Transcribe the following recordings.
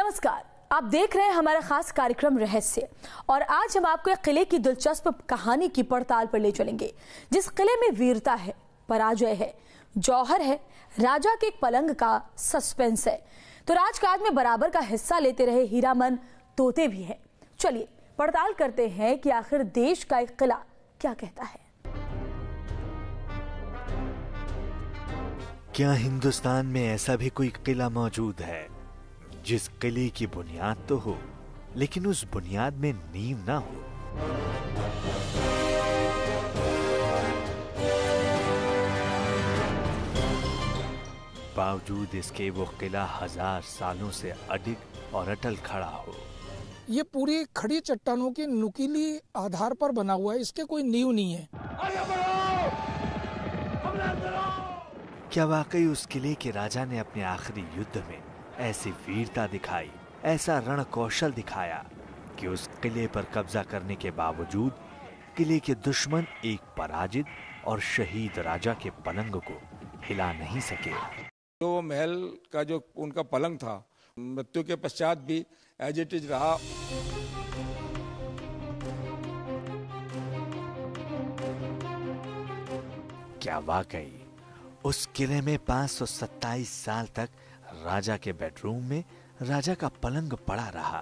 नमस्कार, आप देख रहे हैं हमारा खास कार्यक्रम रहस्य और आज हम आपको एक किले की दिलचस्प कहानी की पड़ताल पर ले चलेंगे। जिस किले में वीरता है, पराजय है, जौहर है, राजा के एक पलंग का सस्पेंस है, तो राजकाज में बराबर का हिस्सा लेते रहे हीरामन तोते भी हैं। चलिए पड़ताल करते हैं कि आखिर देश का एक किला क्या कहता है। क्या हिंदुस्तान में ऐसा भी कोई किला मौजूद है जिस किले की बुनियाद तो हो लेकिन उस बुनियाद में नींव ना हो? बावजूद इसके वो किला 1000 सालों से अडिग और अटल खड़ा हो। ये पूरी खड़ी चट्टानों की नुकीली आधार पर बना हुआ है, इसके कोई नींव नहीं है। क्या वाकई उस किले के राजा ने अपने आखिरी युद्ध में ऐसी वीरता दिखाई, ऐसा रण कौशल दिखाया कि उस किले पर कब्जा करने के बावजूद किले के दुश्मन एक पराजित और शहीद राजा के पलंग को हिला नहीं सके? तो महल का जो उनका पलंग था, मृत्यु के पश्चात भी एज इट इज रहा। क्या वाकई उस किले में 527 साल तक राजा के बेडरूम में राजा का पलंग पड़ा रहा?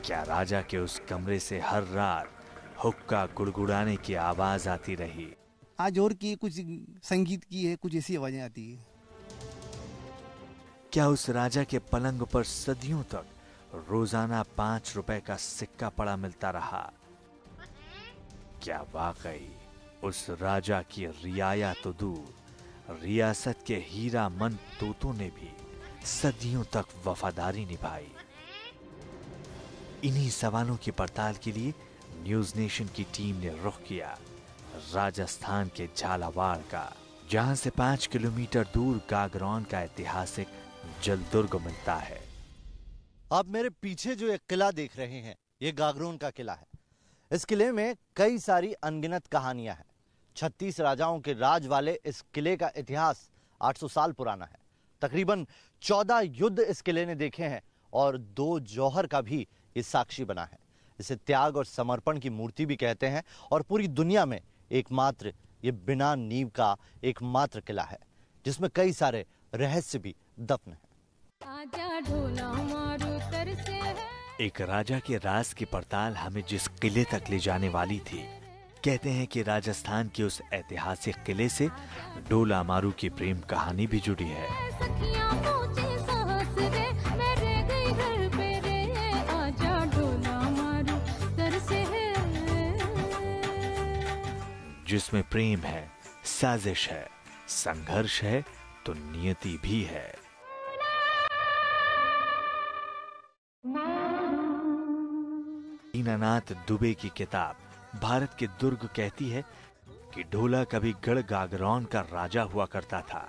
क्या राजा के उस कमरे से हर रात हुक्का गुड़गुड़ाने की आवाज आती रही? आज और की कुछ संगीत की है, कुछ ऐसी आवाजें आती है। क्या उस राजा के पलंग पर सदियों तक रोजाना 5 रुपए का सिक्का पड़ा मिलता रहा? क्या वाकई उस राजा की रियाया तो दूर, रियासत के हीरामन तोतों ने भी सदियों तक वफादारी निभाई? इन्हीं सवालों की पड़ताल के लिए न्यूज नेशन की टीम ने रुख किया राजस्थान के झालावाड़ का, जहां से 5 किलोमीटर दूर गागरोन का ऐतिहासिक जलदुर्ग मिलता है। आप मेरे पीछे जो एक किला देख रहे हैं, ये गागरोन का किला है। इस किले में कई सारी अनगिनत कहानियां हैं। 36 राजाओं के राज वाले इस किले का इतिहास 800 साल पुराना है। तकरीबन 14 युद्ध इस किले ने देखे हैं और 2 जौहर का भी ये साक्षी बना है। इसे त्याग और समर्पण की मूर्ति भी कहते हैं और पूरी दुनिया में एकमात्र ये बिना नींव का एकमात्र किला है जिसमें कई सारे रहस्य भी दफन है। आजा ढोला मारू तरसे है। एक राजा के राज की पड़ताल हमें जिस किले तक ले जाने वाली थी, कहते हैं कि राजस्थान के उस ऐतिहासिक किले से डोला मारू की प्रेम कहानी भी जुड़ी है। जिसमें प्रेम है, साजिश है, संघर्ष है तो नियति भी है। दीनानाथ दुबे की किताब भारत के दुर्ग कहती है कि ढोला कभी गढ़ गागरोन का राजा हुआ करता था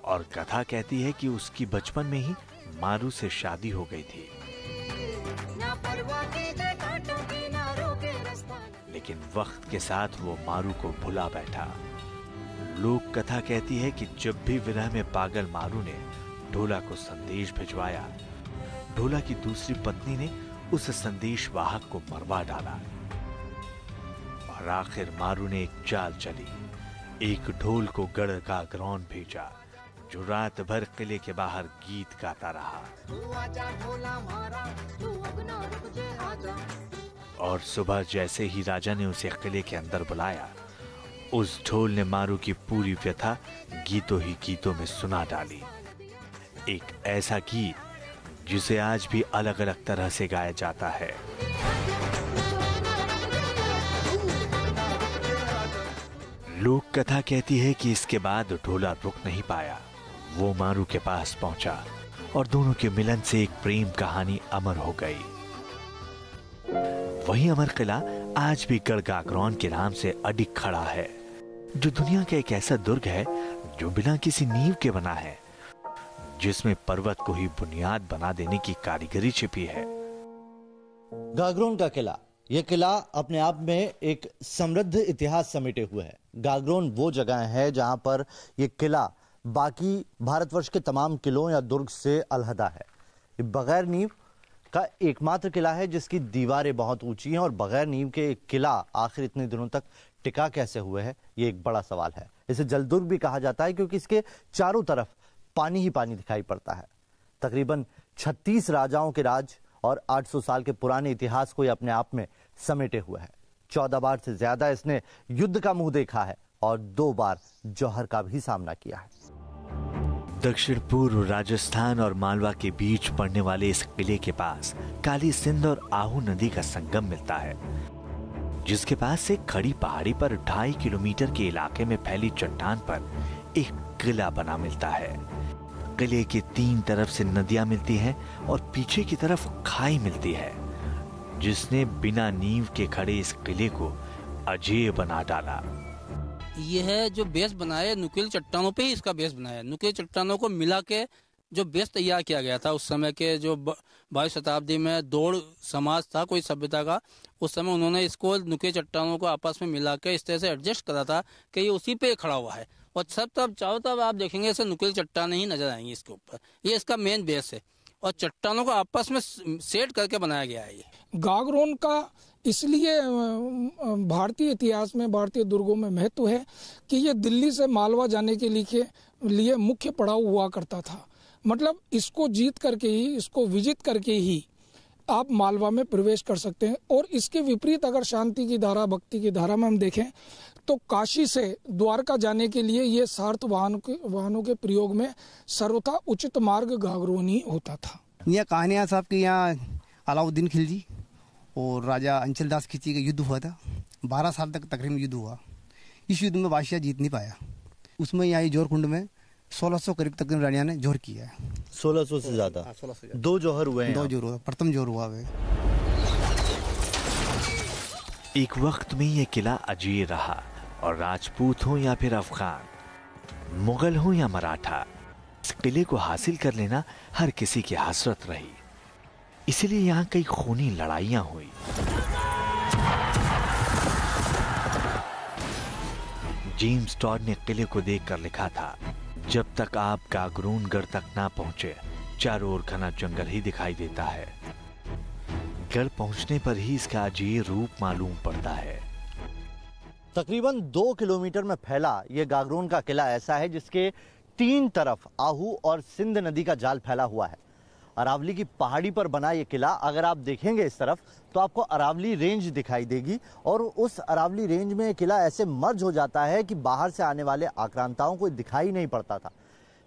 और कथा कहती है कि उसकी बचपन में ही मारू से शादी हो गई थी। लेकिन वक्त के साथ वो मारू को भुला बैठा। लोक कथा कहती है कि जब भी विरह में पागल मारू ने ढोला को संदेश भिजवाया, ढोला की दूसरी पत्नी ने उस संदेश वाहक को मरवा डाला और आखिर मारू ने एक चाल चली, एक ढोल को गढ़ गागरोन भेजा जो रात भर किले के बाहर गीत गाता रहा। और सुबह जैसे ही राजा ने उसे किले के अंदर बुलाया, उस ढोल ने मारू की पूरी व्यथा गीतों ही गीतों में सुना डाली। एक ऐसा गीत जिसे आज भी अलग अलग तरह से गाया जाता है। लोक कथा कहती है कि इसके बाद ढोला रुक नहीं पाया। वो मारू के पास पहुंचा और दोनों के मिलन से एक प्रेम कहानी अमर हो गई। वही अमर किला आज भी गढ़ गागरोन के नाम से अडिग खड़ा है, जो दुनिया का एक ऐसा दुर्ग है जो बिना किसी नींव के बना है, जिसमें पर्वत को ही बुनियाद बना देने की कारीगरी छिपी है। गागरोन का किला, यह किला अपने आप में एक समृद्ध इतिहास समेटे हुए है। गागरोन वो जगह है जहां पर यह किला बाकी भारतवर्ष के तमाम किलों या दुर्ग से अलहदा है। ये बगैर नींव का एकमात्र किला है जिसकी दीवारें बहुत ऊंची हैं और बगैर नींव के एक किला आखिर इतने दिनों तक टिका कैसे हुए है, ये एक बड़ा सवाल है। इसे जलदुर्ग भी कहा जाता है क्योंकि इसके चारों तरफ पानी ही पानी दिखाई पड़ता है। तकरीबन 36 राजाओं के राज और 800 साल के पुराने इतिहास को ये अपने आप में समेटे हुए है। 14 बार से ज्यादा इसने युद्ध का मुंह देखा है और 2 बार जौहर का भी सामना किया है। दक्षिण पूर्व राजस्थान और मालवा के बीच पड़ने वाले इस किले के पास काली सिंध और आहू नदी का संगम मिलता है, जिसके पास से खड़ी पहाड़ी पर 2.5 किलोमीटर के इलाके में फैली चट्टान पर एक किला बना मिलता है। किले के 3 तरफ से नदियां मिलती हैं और पीछे की तरफ खाई मिलती है, जिसने बिना नींव के खड़े इस किले को अजेय बना डाला। यह जो बेस बनाया नुकीली चट्टानों पे ही इसका बेस बनाया। नुकीली चट्टानों को मिला के जो बेस तैयार किया गया था, उस समय के जो 22वीं शताब्दी में दौड़ समाज था कोई सभ्यता का, उस समय उन्होंने इसको नुकीली चट्टानों को आपस में मिला के इस तरह से एडजस्ट करा था कि ये उसी पे खड़ा हुआ है। और सब तब चारों तरफ आप देखेंगे ऐसे नुकीली चट्टानें ही नजर आएंगी इसके ऊपर। ये इसका मेन बेस है और चट्टानों को आपस में सेट करके बनाया गया है। ये गागरोन का इसलिए भारतीय इतिहास में, भारतीय दुर्गों में महत्व है कि ये दिल्ली से मालवा जाने के लिए मुख्य पड़ाव हुआ करता था। मतलब इसको जीत करके ही, इसको विजित करके ही आप मालवा में प्रवेश कर सकते हैं। और इसके विपरीत अगर शांति की धारा, भक्ति की धारा में हम देखें तो काशी से द्वारका जाने के लिए ये सार्थ वाहनों के प्रयोग में सर्वथा उचित मार्ग गागरोन ही होता था। यह कहानियाँ साहब के यहाँ अलाउद्दीन खिलजी और राजा अंचल दास खिलजी का युद्ध हुआ था। 12 साल तक तकरीबन युद्ध हुआ। इस युद्ध में बादशाह जीत नहीं पाया। उसमें यहाँ जोरकुंड में 1600 करीब तक रानिया ने जोर किया है। 1600 से ज्यादा 2 जौहर हुए हैं। 2 जोर हुआ, प्रथम जोर हुआ है। एक वक्त में यह किला अजेय रहा और राजपूत हो या फिर अफगान, मुगल हो या मराठा, इस किले को हासिल कर लेना हर किसी की हसरत रही। इसीलिए यहाँ कई खूनी लड़ाइयां हुई। जेम्स टॉड ने किले को देखकर लिखा था, जब तक आप गागरोनगढ़ तक ना पहुंचे चारों ओर घना जंगल ही दिखाई देता है। गढ़ पहुंचने पर ही इसका अजेय रूप मालूम पड़ता है। तकरीबन 2 किलोमीटर में फैला यह गागरोन का किला ऐसा है जिसके 3 तरफ आहू और सिंध नदी का जाल फैला हुआ है। अरावली की पहाड़ी पर बना यह किला, अगर आप देखेंगे इस तरफ तो आपको अरावली रेंज दिखाई देगी और उस अरावली रेंज में यह किला ऐसे मर्ज हो जाता है कि बाहर से आने वाले आक्रांताओं को दिखाई नहीं पड़ता था।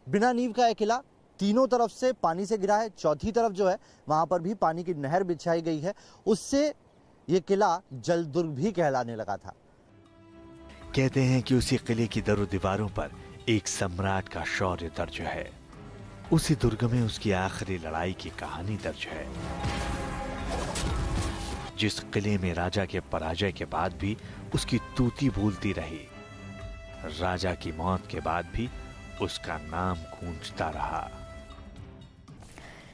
बिना नींव का यह किला तीनों तरफ से पानी से घिरा है। चौथी तरफ जो है वहां पर भी पानी की नहर बिछाई गई है। उससे यह किला जलदुर्ग भी कहलाने लगा था। कहते हैं कि उसी किले की दरो दीवारों पर एक सम्राट का शौर्य दर्ज है। उसी दुर्ग में उसकी आखिरी लड़ाई की कहानी दर्ज है। जिस किले में राजा के पराजय के बाद भी उसकी तूती बोलती रही, राजा की मौत के बाद भी उसका नाम गूंजता रहा।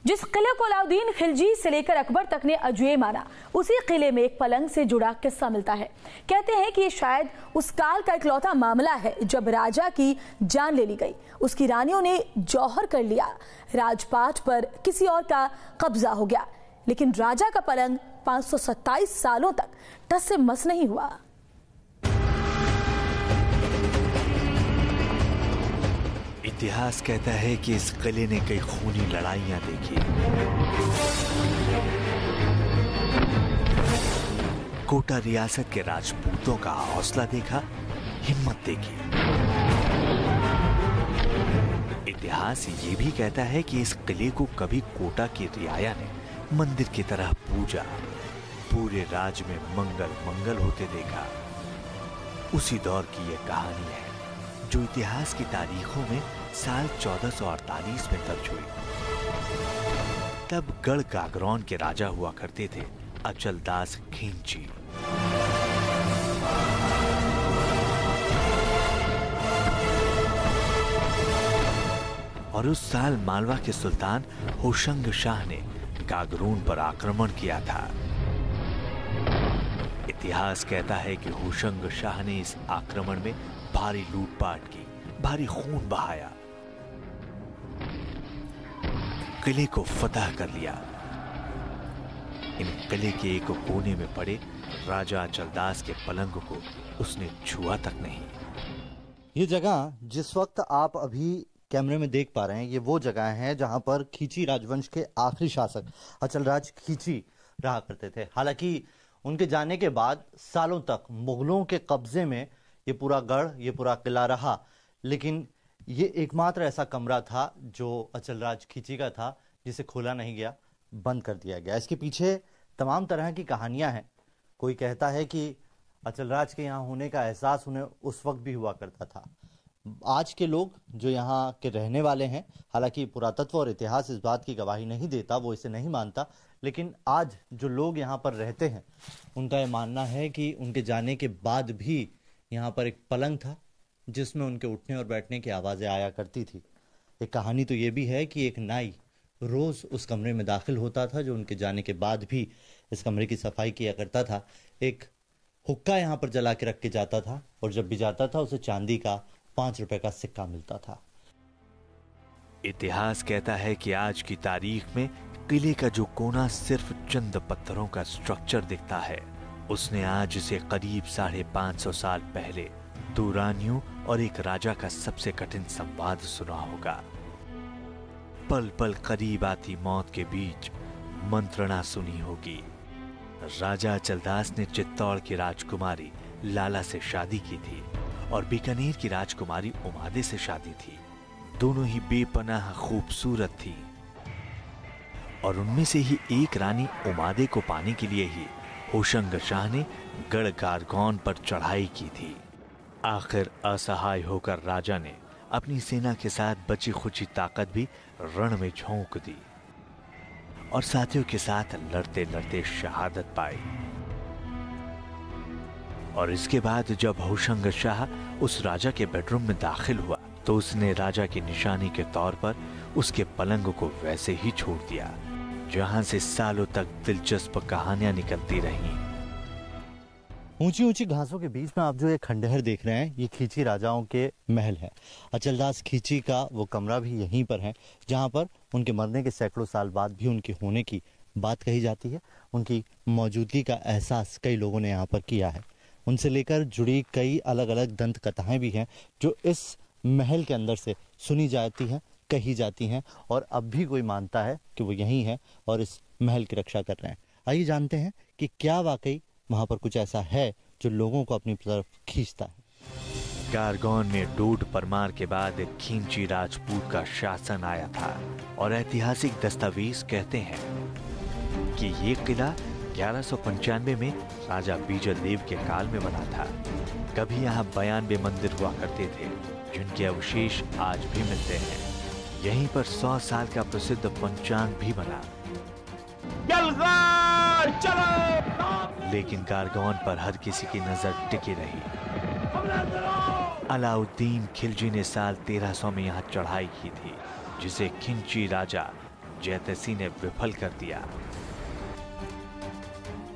जिस किले को अलाउद्दीन खिलजी से लेकर अकबर तक ने अजेय माना, उसी किले में एक पलंग से जुड़ा किस्सा मिलता है। कहते हैं कि ये शायद उस काल का इकलौता मामला है जब राजा की जान ले ली गई, उसकी रानियों ने जौहर कर लिया, राजपाट पर किसी और का कब्जा हो गया, लेकिन राजा का पलंग 527 सालों तक टस से मस नहीं हुआ। इतिहास कहता है कि इस किले ने कई खूनी लड़ाइयां देखी। कोटा रियासत के राजपूतों का हौसला देखा, हिम्मत देखी। इतिहास ये भी कहता है कि इस किले को कभी कोटा की रियाया ने मंदिर की तरह पूजा, पूरे राज्य में मंगल मंगल होते देखा। उसी दौर की यह कहानी है जो इतिहास की तारीखों में साल 1448 में दर्ज हुई। तब गढ़ गागरोन के राजा हुआ करते थे अचलदास खिलजी। और उस साल मालवा के सुल्तान होशंग शाह ने गागरोन पर आक्रमण किया था। इतिहास कहता है कि होशंग शाह ने इस आक्रमण में भारी लूटपाट की, भारी खून बहाया किले को फतह कर लिया। इन किले के एक कोने में पड़े राजा अचलदास के पलंग को उसने छुआ तक नहीं। ये जगह जिस वक्त आप अभी कैमरे में देख पा रहे हैं, ये वो जगह है जहां पर खींची राजवंश के आखिरी शासक अचलराज खींची रहा करते थे। हालांकि उनके जाने के बाद सालों तक मुगलों के कब्जे में ये पूरा गढ़, ये पूरा किला रहा, लेकिन ये एकमात्र ऐसा कमरा था जो अचलराज खींची का था जिसे खोला नहीं गया, बंद कर दिया गया। इसके पीछे तमाम तरह की कहानियां हैं। कोई कहता है कि अचलराज के यहाँ होने का एहसास उन्हें उस वक्त भी हुआ करता था। आज के लोग जो यहाँ के रहने वाले हैं, हालांकि पुरातत्व और इतिहास इस बात की गवाही नहीं देता, वो इसे नहीं मानता, लेकिन आज जो लोग यहाँ पर रहते हैं उनका ये मानना है कि उनके जाने के बाद भी यहाँ पर एक पलंग था जिसमें उनके उठने और बैठने की आवाज़ें आया करती थी। एक कहानी तो ये भी है कि एक नाई रोज़ उस कमरे में दाखिल होता था जो उनके जाने के बाद भी इस कमरे की सफाई किया करता था। एक हुक्का यहाँ पर जला के रख के जाता था और जब भी जाता था उसे चांदी का 5 रुपए का सिक्का मिलता था। इतिहास कहता है कि आज की तारीख में किले का जो कोना सिर्फ चंद पत्थरों का स्ट्रक्चर दिखता है, उसने आज से करीब 550 साल पहले 2 रानियों और एक राजा का सबसे कठिन संवाद सुना होगा। पल पल करीब आती मौत के बीच मंत्रणा सुनी होगी। राजा अचलदास ने चित्तौड़ की राजकुमारी लाला से शादी की थी और बीकानेर की राजकुमारी उमादे से शादी थी। दोनों ही बेपनाह खूबसूरत थी और उनमें से ही एक रानी उमादे को पाने के लिए ही होशंग शाह ने गढ़ गारगौन पर चढ़ाई की थी। आखिर असहाय होकर राजा ने अपनी सेना के साथ बची खुची ताकत भी रण में झोंक दी और साथियों के साथ लड़ते लड़ते शहादत पाई। और इसके बाद जब होशंग शाह उस राजा के बेडरूम में दाखिल हुआ तो उसने राजा की निशानी के तौर पर उसके पलंग को वैसे ही छोड़ दिया, जहां से सालों तक दिलचस्प कहानियां निकलती रहीं। ऊंची ऊंची घासों के बीच में आप जो ये खंडहर देख रहे हैं, ये खींची राजाओं के महल है। अचलदास खींची का वो कमरा भी यहीं पर है जहां पर उनके मरने के सैकड़ों साल बाद भी उनके होने की बात कही जाती है। उनकी मौजूदगी का एहसास कई लोगों ने यहाँ पर किया है। उनसे लेकर जुड़ी कई अलग अलग दंत कथाएं भी हैं जो इस महल के अंदर से सुनी जाती हैं, कही जाती हैं और अब भी कोई मानता है कि वो यहीं है और इस महल की रक्षा कर रहे हैं। आइए जानते हैं कि क्या वाकई वहां पर कुछ ऐसा है जो लोगों को अपनी तरफ खींचता है। गारगौन में डोड परमार के बाद खींची राजपूत का शासन आया था और ऐतिहासिक दस्तावेज कहते हैं कि ये किला 1195 में राजा बीजल देव के काल में बना था। कभी यहाँ 92 मंदिर हुआ करते थे जिनके अवशेष आज भी मिलते हैं। यहीं पर 100 साल का प्रसिद्ध पंचांग भी बना। लेकिन गारगौन पर हर किसी की नजर टिकी रही। अलाउद्दीन खिलजी ने साल 1300 में यहाँ चढ़ाई की थी जिसे खिंची राजा जैतसी ने विफल कर दिया।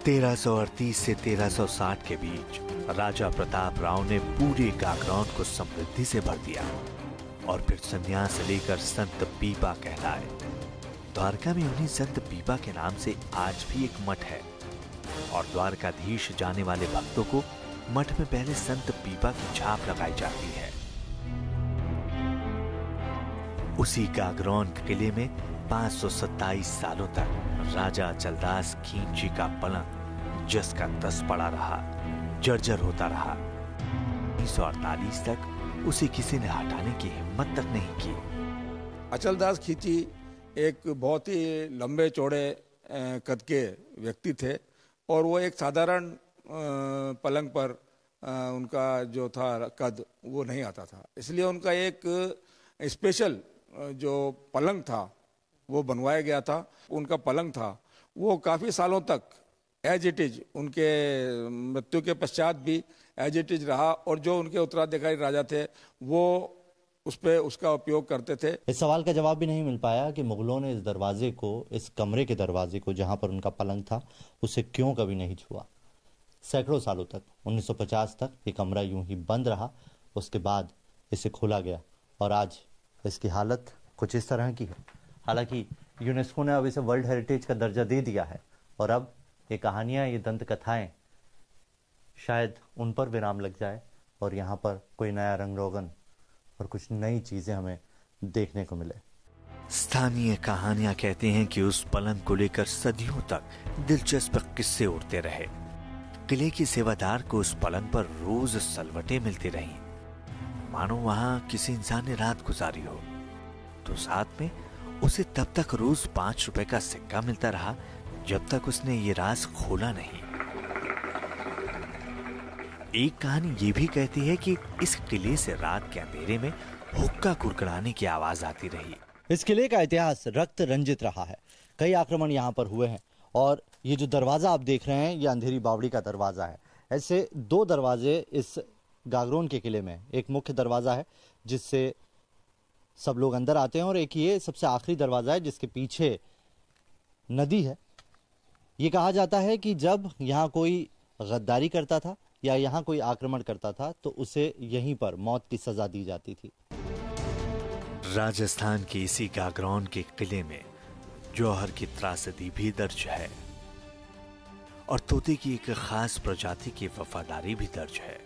1338 से 1360 के बीच राजा प्रताप राव ने पूरे गागरौन को समृद्धि से भर दिया और फिर संन्यास लेकर संत पीपा कहलाए। द्वारका में उन्हीं संत पीपा के नाम से आज भी एक मठ है और द्वारकाधीश जाने वाले भक्तों को मठ में पहले संत पीपा की छाप लगाई जाती है। उसी गागरौन किले में 527 सालों तक राजा अचलदास खींची का पलंग जस का तस पड़ा रहा, जर्जर होता रहा। 1948 तक उसे किसी ने हटाने की हिम्मत तक नहीं की। अचलदास खींची एक बहुत ही लंबे चौड़े कद के व्यक्ति थे और वो एक साधारण पलंग पर उनका जो था कद वो नहीं आता था, इसलिए उनका एक स्पेशल जो पलंग था वो बनवाया गया था। उनका पलंग था वो काफ़ी सालों तक एज इट इज, उनके मृत्यु के पश्चात भी एज इट इज रहा और जो उनके उत्तराधिकारी राजा थे वो उस पे उसका उपयोग करते थे। इस सवाल का जवाब भी नहीं मिल पाया कि मुगलों ने इस दरवाजे को, इस कमरे के दरवाजे को जहां पर उनका पलंग था, उसे क्यों कभी नहीं छुआ। सैकड़ों सालों तक 1950 तक ये कमरा यूं ही बंद रहा, उसके बाद इसे खोला गया और आज इसकी हालत कुछ इस तरह की है। हालांकि यूनेस्को ने अब इसे वर्ल्ड हेरिटेज का दर्जा दे दिया है और अब ये कहानियाँ, ये दंत कथाएं शायद उन पर विराम लग जाए और यहाँ पर कोई नया रंग रोगन और कुछ नई चीजें हमें देखने को मिले। स्थानीय कहानियां कहते हैं कि उस पलंग को लेकर सदियों तक दिलचस्प किस्से उड़ते रहे। किले की सेवादार को उस पलंग पर रोज सलवटें मिलती रहीं, मानो वहां किसी इंसान ने रात गुजारी हो। तो साथ में उसे तब तक रोज 5 रुपए का सिक्का मिलता रहा जब तक उसने ये राज खोला नहीं। एक कहानी ये भी कहती है कि इस किले से रात के अंधेरे में हुक्का कुड़कुड़ाने की आवाज आती रही। इस किले का इतिहास रक्त रंजित रहा है। कई आक्रमण यहाँ पर हुए हैं और ये जो दरवाजा आप देख रहे हैं ये अंधेरी बावड़ी का दरवाजा है। ऐसे 2 दरवाजे इस गागरोन के किले में। एक मुख्य दरवाजा है जिससे सब लोग अंदर आते हैं और एक ये सबसे आखिरी दरवाजा है जिसके पीछे नदी है। ये कहा जाता है कि जब यहाँ कोई गद्दारी करता था या यहाँ कोई आक्रमण करता था तो उसे यहीं पर मौत की सजा दी जाती थी। राजस्थान के इसी गागरोन के किले में जौहर की त्रासदी भी दर्ज है और तोते की एक खास प्रजाति की वफादारी भी दर्ज है।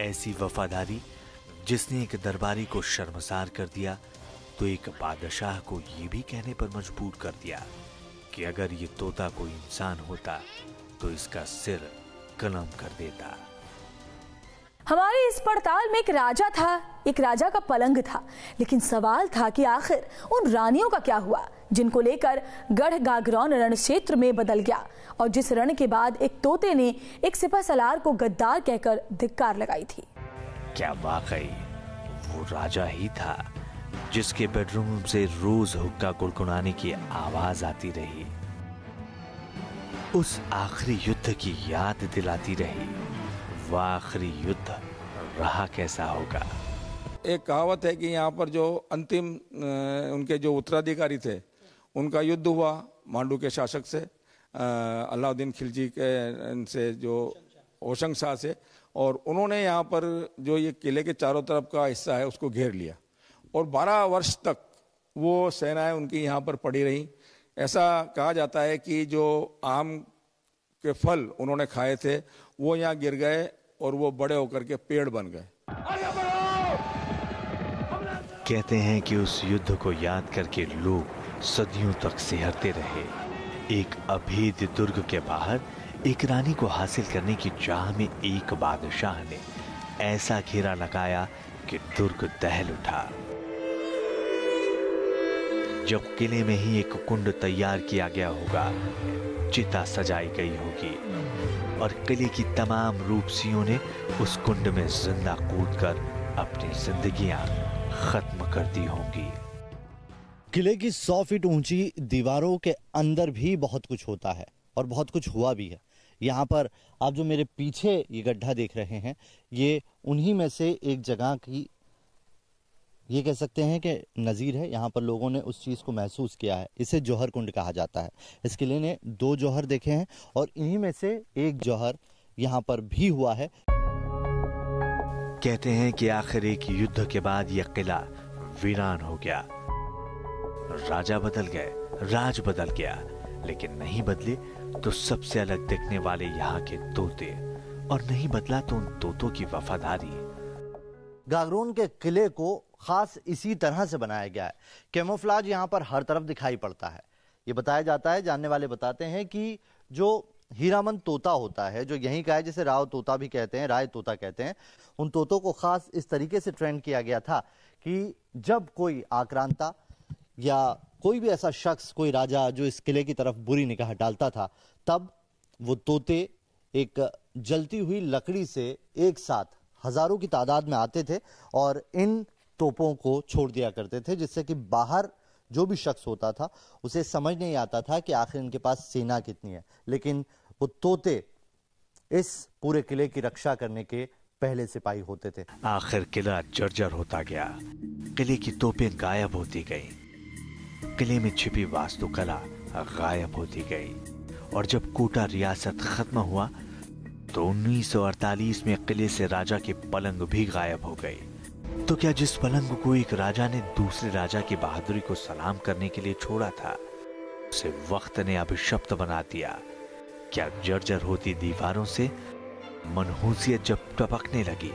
ऐसी वफादारी जिसने एक दरबारी को शर्मसार कर दिया तो एक बादशाह को ये भी कहने पर मजबूर कर दिया कि अगर ये तोता कोई इंसान होता तो इसका सिर कलम कर देता। हमारे इस पड़ताल में एक राजा था, एक राजा का पलंग था, लेकिन सवाल था कि आखिर उन रानियों का क्या हुआ जिनको लेकर गढ़ गागरोन रण क्षेत्र में बदल गया और जिस रण के बाद एक तोते ने एक सिपह सलार को गद्दार कहकर धिक्कार लगाई थी। क्या वाकई वो राजा ही था जिसके बेडरूम से रोज हुक्का कुड़कुड़ाने की आवाज आती रही, उस आखिरी युद्ध की याद दिलाती रही? वह आखिरी युद्ध रहा कैसा होगा? एक कहावत है कि यहाँ पर जो अंतिम उनके जो उत्तराधिकारी थे उनका युद्ध हुआ मांडू के शासक से, अलाउद्दीन खिलजी के से जो होशंग शाह से, और उन्होंने यहाँ पर जो ये किले के चारों तरफ का हिस्सा है उसको घेर लिया और 12 वर्ष तक वो सेनाएं उनकी यहाँ पर पड़ी रहीं। ऐसा कहा जाता है कि जो आम के फल उन्होंने खाए थे वो यहाँ गिर गए और वो बड़े होकर के पेड़ बन गए। कहते हैं कि उस युद्ध को याद करके लोग सदियों तक सिहरते रहे। एक अभेद्य दुर्ग के बाहर एक रानी को हासिल करने की चाह में एक बादशाह ने ऐसा घेरा लगाया कि दुर्ग दहल उठा। जब किले में ही एक कुंड तैयार किया गया होगा, चिता सजाई गई होगी और किले की तमाम रूपसियों ने उस कुंड में जिंदा कूदकर अपनी जिंदगियां खत्म कर दी होंगी। किले की 100 फीट ऊंची दीवारों के अंदर भी बहुत कुछ होता है और बहुत कुछ हुआ भी है। यहाँ पर आप जो मेरे पीछे ये गड्ढा देख रहे हैं ये उन्हीं में से एक जगह की, ये कह सकते हैं कि नज़ीर है। यहाँ पर लोगों ने उस चीज़ को महसूस किया है। इसे जौहर कुंड कहा जाता है। इस किले ने 2 जौहर देखे हैं और इन्हीं में से एक जौहर यहाँ पर भी हुआ है। कहते हैं कि आखिर एक युद्ध के बाद यह किला वीरान हो गया। राजा बदल गए, राज बदल गया, लेकिन नहीं बदले तो सबसे अलग दिखने वाले यहाँ के तोते, और नहीं बदला तो उन तोतों की वफादारी। गागरोन के किले को खास इसी तरह से बनाया गया है। कैमोफ्लाज यहाँ पर हर तरफ दिखाई पड़ता है। ये बताया जाता है, जानने वाले बताते हैं कि जो हीरामन तोता होता है, जो यहीं का है, जिसे राव तोता भी कहते हैं, राय तोता कहते हैं, उन तोतों को खास इस तरीके से ट्रेंड किया गया था कि जब कोई आक्रांता या कोई भी ऐसा शख्स, कोई राजा जो इस किले की तरफ बुरी निगाह डालता था, तब वो तोते एक जलती हुई लकड़ी से एक साथ हजारों की तादाद में आते थे और इन तोपों को छोड़ दिया करते थे, जिससे कि बाहर जो भी शख्स होता था उसे समझ नहीं आता था कि आखिर इनके पास सेना कितनी है, लेकिन वो तोते इस पूरे किले की रक्षा करने के पहले सिपाही होते थे। आखिर किला जर्जर होता गया, किले की तोपें गायब होती गई, किले में छिपी वास्तुकला गायब होती गई, और जब कोटा रियासत खत्म हुआ तो 1948 में किले से राजा के पलंग भी गायब हो गए। तो क्या जिस पलंग को एक राजा ने दूसरे राजा की बहादुरी को सलाम करने के लिए छोड़ा था, उसे वक्त ने अभिशप्त बना दिया? क्या जर्जर होती दीवारों से मनहूसियत जब टपकने लगी,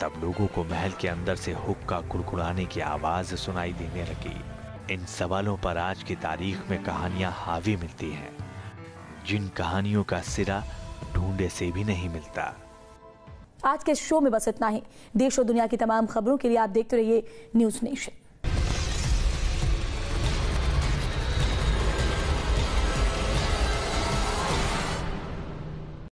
तब लोगों को महल के अंदर से हुक्का कुड़कुड़ाने की आवाज सुनाई देने लगी? इन सवालों पर आज की तारीख में कहानियां हावी मिलती हैं, जिन कहानियों का सिरा ढूंढे से भी नहीं मिलता। आज के शो में बस इतना ही। देश और दुनिया की तमाम खबरों के लिए आप देखते रहिए न्यूज़ नेशन।